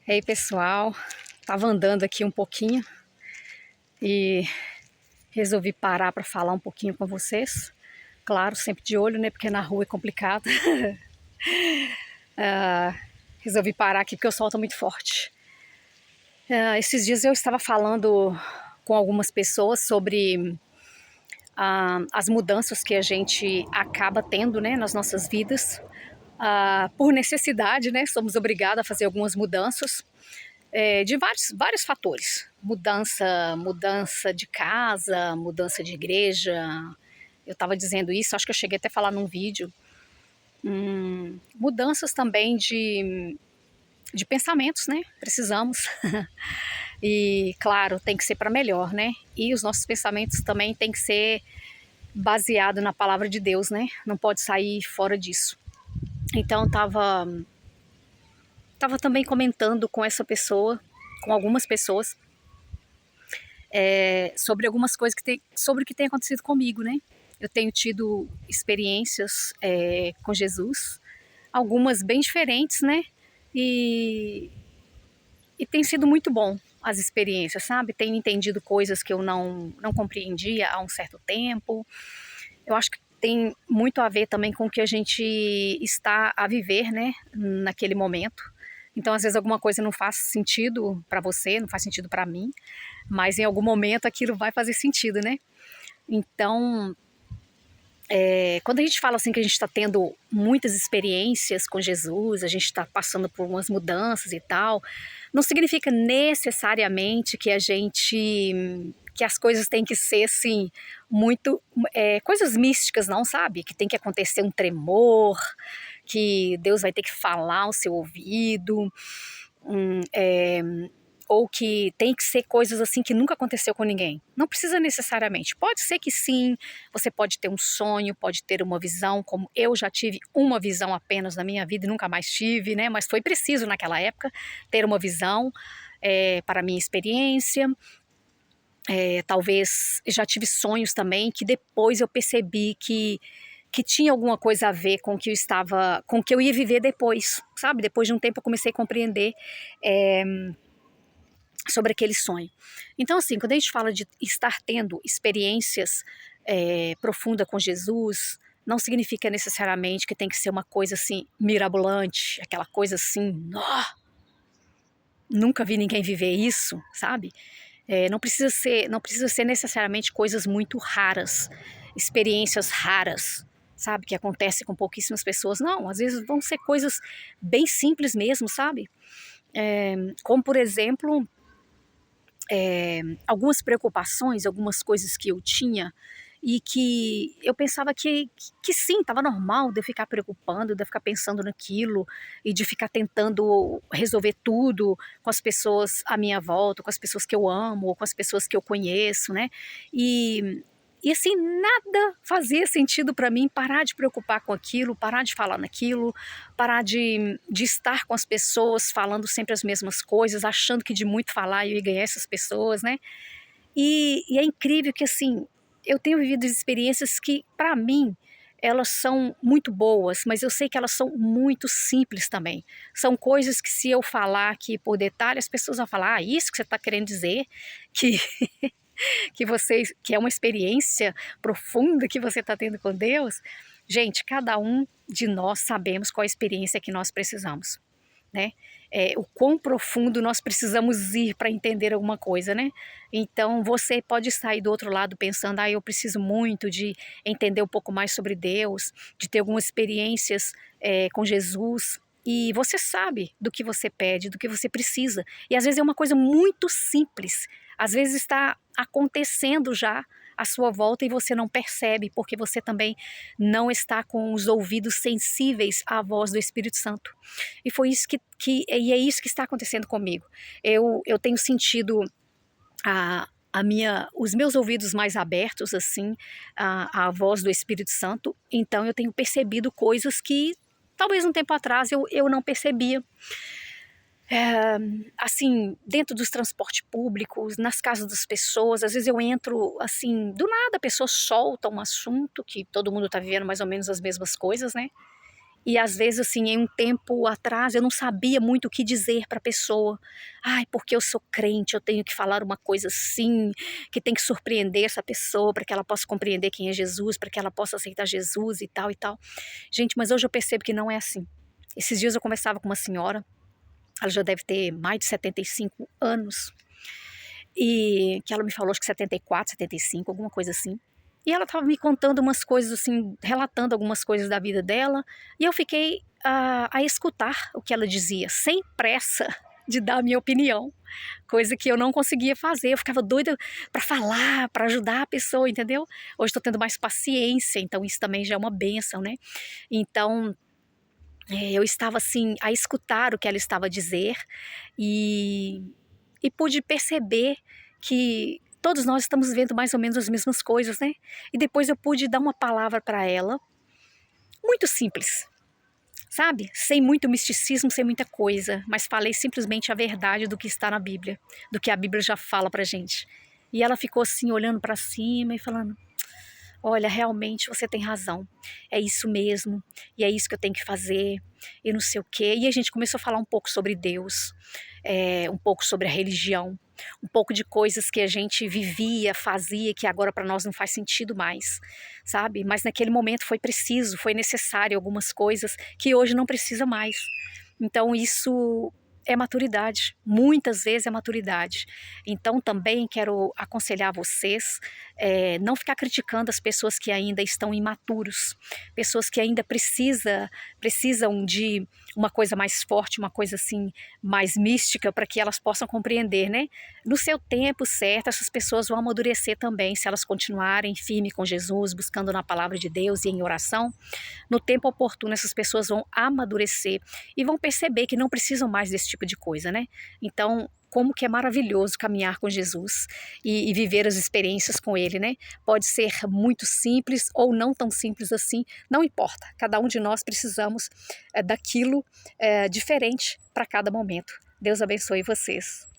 E aí, pessoal, tava andando aqui um pouquinho e resolvi parar para falar um pouquinho com vocês. Claro, sempre de olho, né? Porque na rua é complicado. Resolvi parar aqui porque o sol tá muito forte. Esses dias eu estava falando com algumas pessoas sobre as mudanças que a gente acaba tendo, né, nas nossas vidas. Por necessidade, né? Somos obrigados a fazer algumas mudanças. De vários fatores. Mudança de casa, mudança de igreja. Eu estava dizendo isso, acho que eu cheguei até a falar num vídeo. Mudanças também de pensamentos, né? Precisamos. E, claro, tem que ser para melhor, né? E os nossos pensamentos também tem que ser baseado na palavra de Deus, né? Não pode sair fora disso. Então, tava também comentando com essa pessoa, com algumas pessoas, sobre algumas coisas sobre o que tem acontecido comigo, né? Eu tenho tido experiências com Jesus, algumas bem diferentes, né? E tem sido muito bom as experiências, sabe? Tenho entendido coisas que eu não compreendia há um certo tempo. Eu acho que tem muito a ver também com o que a gente está a viver, né? Naquele momento. Então, às vezes, alguma coisa não faz sentido para você, não faz sentido para mim, mas em algum momento aquilo vai fazer sentido, né? Então, quando a gente fala assim que a gente está tendo muitas experiências com Jesus, a gente está passando por umas mudanças e tal, não significa necessariamente que que as coisas têm que ser assim muito coisas místicas, não, sabe? Que tem que acontecer um tremor, que Deus vai ter que falar ao seu ouvido, ou que tem que ser coisas assim que nunca aconteceu com ninguém. Não precisa necessariamente. Pode ser que sim, você pode ter um sonho, pode ter uma visão, como eu já tive uma visão apenas na minha vida e nunca mais tive, né? Mas foi preciso naquela época ter uma visão para a minha experiência. Talvez já tive sonhos também que depois eu percebi que tinha alguma coisa a ver com o que com o que eu ia viver depois, sabe? Depois de um tempo eu comecei a compreender sobre aquele sonho. Então, assim, quando a gente fala de estar tendo experiências profundas com Jesus, não significa necessariamente que tem que ser uma coisa assim mirabolante, aquela coisa assim, nunca vi ninguém viver isso, sabe? Não precisa ser necessariamente coisas muito raras, experiências raras, sabe? Que acontecem com pouquíssimas pessoas. Não, às vezes vão ser coisas bem simples mesmo, sabe? Como, por exemplo, algumas preocupações, algumas coisas que eu tinha e que eu pensava que sim, estava normal de eu ficar preocupando, de eu ficar pensando naquilo e de ficar tentando resolver tudo com as pessoas à minha volta, com as pessoas que eu amo, ou com as pessoas que eu conheço, né? E assim, nada fazia sentido para mim parar de preocupar com aquilo, parar de falar naquilo, parar de estar com as pessoas falando sempre as mesmas coisas, achando que de muito falar eu ia ganhar essas pessoas, né? E é incrível que, assim, eu tenho vivido experiências que, para mim, elas são muito boas, mas eu sei que elas são muito simples também. São coisas que, se eu falar aqui por detalhe, as pessoas vão falar: isso que você está querendo dizer, que que é uma experiência profunda que você está tendo com Deus. Gente, cada um de nós sabemos qual a experiência que nós precisamos, né? O quão profundo nós precisamos ir para entender alguma coisa, né? Então, você pode sair do outro lado pensando: eu preciso muito de entender um pouco mais sobre Deus, de ter algumas experiências com Jesus. E você sabe do que você pede, do que você precisa. E às vezes é uma coisa muito simples. Às vezes está acontecendo já à sua volta e você não percebe, porque você também não está com os ouvidos sensíveis à voz do Espírito Santo. E foi isso e é isso que está acontecendo comigo. Eu tenho sentido os meus ouvidos mais abertos, assim, à voz do Espírito Santo. Então eu tenho percebido coisas que talvez um tempo atrás eu não percebia. Assim, dentro dos transportes públicos, nas casas das pessoas, às vezes eu entro, assim, do nada a pessoa solta um assunto que todo mundo está vivendo mais ou menos as mesmas coisas, né? E às vezes, assim, em um tempo atrás, eu não sabia muito o que dizer para a pessoa. Ai, porque eu sou crente, eu tenho que falar uma coisa assim, que tem que surpreender essa pessoa para que ela possa compreender quem é Jesus, para que ela possa aceitar Jesus e tal e tal. Gente, mas hoje eu percebo que não é assim. Esses dias eu conversava com uma senhora, ela já deve ter mais de 75 anos, e que ela me falou, acho que 74, 75, alguma coisa assim. E ela estava me contando umas coisas assim, relatando algumas coisas da vida dela, e eu fiquei a escutar o que ela dizia, sem pressa de dar a minha opinião, coisa que eu não conseguia fazer, eu ficava doida para falar, para ajudar a pessoa, entendeu? Hoje estou tendo mais paciência, então isso também já é uma bênção, né? Então, eu estava assim, a escutar o que ela estava a dizer, e, e pude perceber que todos nós estamos vendo mais ou menos as mesmas coisas, né? E depois eu pude dar uma palavra para ela, muito simples, sabe? Sem muito misticismo, sem muita coisa, mas falei simplesmente a verdade do que está na Bíblia, do que a Bíblia já fala pra gente. E ela ficou assim, olhando para cima e falando: olha, realmente você tem razão, é isso mesmo, e é isso que eu tenho que fazer, e não sei o quê. E a gente começou a falar um pouco sobre Deus, um pouco sobre a religião, um pouco de coisas que a gente vivia, fazia, que agora para nós não faz sentido mais, sabe? Mas naquele momento foi preciso, foi necessário algumas coisas que hoje não precisa mais. Então isso é maturidade, muitas vezes é maturidade. Então também quero aconselhar vocês, não ficar criticando as pessoas que ainda estão imaturos, pessoas que ainda precisam de uma coisa mais forte, uma coisa assim mais mística para que elas possam compreender, né? No seu tempo certo, essas pessoas vão amadurecer também, se elas continuarem firme com Jesus, buscando na palavra de Deus e em oração. No tempo oportuno, essas pessoas vão amadurecer e vão perceber que não precisam mais desse tipo de coisa, né? Então, como que é maravilhoso caminhar com Jesus e viver as experiências com Ele, né? Pode ser muito simples ou não tão simples assim, não importa. Cada um de nós precisamos daquilo diferente para cada momento. Deus abençoe vocês.